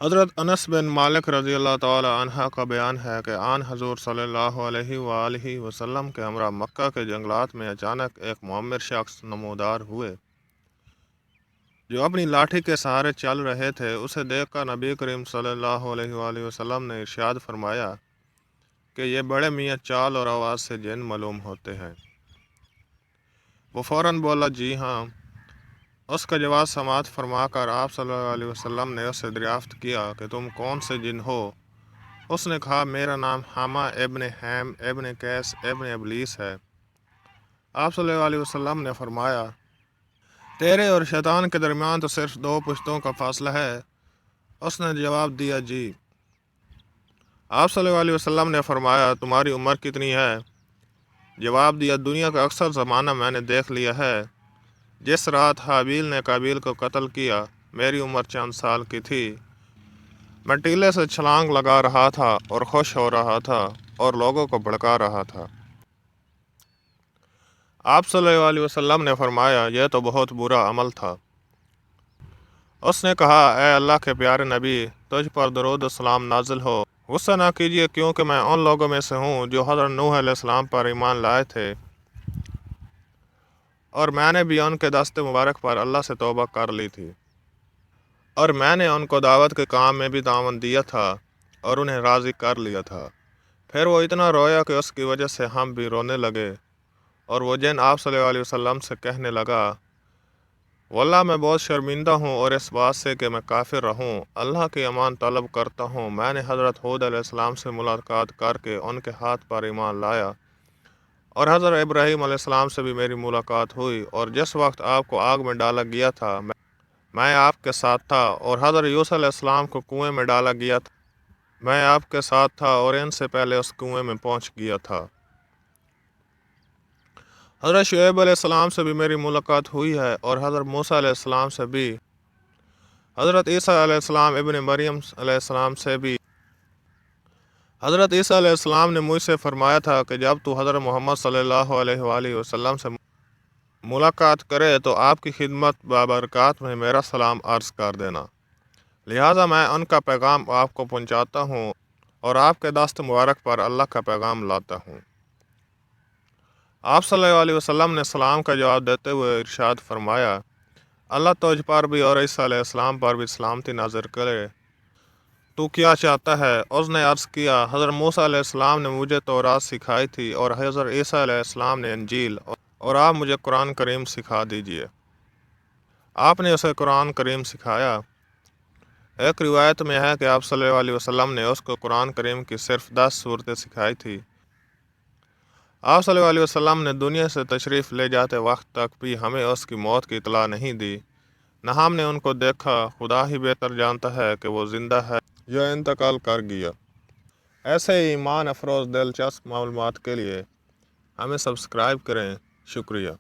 حضرت انس بن مالک رضی اللہ تعالی عنہ کا بیان ہے کہ آن حضور صلی اللہ علیہ وآلہ وسلم کے ہمراہ مکہ کے جنگلات میں اچانک ایک معمر شخص نمودار ہوئے جو اپنی لاٹھی کے سہارے چل رہے تھے۔ اسے دیکھ کر نبی کریم صلی اللہ علیہ وآلہ وسلم نے ارشاد فرمایا کہ یہ بڑے میاں چال اور آواز سے جن معلوم ہوتے ہیں۔ وہ فوراً بولا جی ہاں۔ اس کا جواب سماعت فرما کر آپ صلی اللہ علیہ وسلم نے اس سے دریافت کیا کہ تم کون سے جن ہو؟ اس نے کہا میرا نام حامہ ابن حیم ابن قیس ابن ابلیس ہے۔ آپ صلی اللہ علیہ وسلم نے فرمایا تیرے اور شیطان کے درمیان تو صرف 2 پشتوں کا فاصلہ ہے۔ اس نے جواب دیا جی۔ آپ صلی اللہ علیہ وسلم نے فرمایا تمہاری عمر کتنی ہے؟ جواب دیا دنیا کا اکثر زمانہ میں نے دیکھ لیا ہے۔ جس رات حابیل نے قابیل کو قتل کیا میری عمر چند سال کی تھی۔ میں ٹیلے سے چھلانگ لگا رہا تھا اور خوش ہو رہا تھا اور لوگوں کو بھڑکا رہا تھا۔ آپ صلی اللہ علیہ وسلم نے فرمایا یہ تو بہت برا عمل تھا۔ اس نے کہا اے اللہ کے پیارے نبی تجھ پر درود و سلام نازل ہو، غصہ نہ کیجیے کیونکہ میں ان لوگوں میں سے ہوں جو حضرت نوح علیہ السلام پر ایمان لائے تھے اور میں نے بھی ان کے دست مبارک پر اللہ سے توبہ کر لی تھی، اور میں نے ان کو دعوت کے کام میں بھی تعاون دیا تھا اور انہیں راضی کر لیا تھا۔ پھر وہ اتنا رویا کہ اس کی وجہ سے ہم بھی رونے لگے، اور وہ جن آپ صلی اللہ علیہ وسلم سے کہنے لگا واللہ میں بہت شرمندہ ہوں اور اس بات سے کہ میں کافر رہوں، اللہ کی امان طلب کرتا ہوں۔ میں نے حضرت ہود علیہ السلام سے ملاقات کر کے ان کے ہاتھ پر ایمان لایا، اور حضرت ابراہیم علیہ السلام سے بھی میری ملاقات ہوئی، اور جس وقت آپ کو آگ میں ڈالا گیا تھا میں آپ کے ساتھ تھا، اور حضرت یوسف علیہ السلام کو کنویں میں ڈالا گیا تھا میں آپ کے ساتھ تھا اور ان سے پہلے اس کنویں میں پہنچ گیا تھا۔ حضرت شعیب علیہ السلام سے بھی میری ملاقات ہوئی ہے، اور حضرت موسیٰ علیہ السلام سے بھی، حضرت عیسیٰ علیہ السلام ابن مریم علیہ السلام سے بھی۔ حضرت عیسیٰ علیہ السلام نے مجھ سے فرمایا تھا کہ جب تو حضرت محمد صلی اللہ علیہ وآلہ وسلم سے ملاقات کرے تو آپ کی خدمت بابرکات میں میرا سلام عرض کر دینا، لہٰذا میں ان کا پیغام آپ کو پہنچاتا ہوں اور آپ کے دست مبارک پر اللہ کا پیغام لاتا ہوں۔ آپ صلی اللہ علیہ وسلم نے سلام کا جواب دیتے ہوئے ارشاد فرمایا اللہ تجھ پر بھی اور عیسیٰ علیہ السلام پر بھی سلامتی نازل کرے، تو کیا چاہتا ہے؟ اس نے عرض کیا حضرت موسیٰ علیہ السلام نے مجھے تورات سکھائی تھی اور حضرت عیسیٰ علیہ السلام نے انجیل، اور آپ مجھے قرآن کریم سکھا دیجیے۔ آپ نے اسے قرآن کریم سکھایا۔ ایک روایت میں ہے کہ آپ صلی اللہ علیہ وسلم نے اس کو قرآن کریم کی صرف 10 صورتیں سکھائی تھی۔ آپ صلی اللہ علیہ وسلم نے دنیا سے تشریف لے جاتے وقت تک بھی ہمیں اس کی موت کی اطلاع نہیں دی، نہ ہم نے ان کو دیکھا۔ خدا ہی بہتر جانتا ہے کہ وہ زندہ ہے یا انتقال کر گیا۔ ایسے ہی ایمان افروز دلچسپ معلومات کے لیے ہمیں سبسکرائب کریں۔ شکریہ۔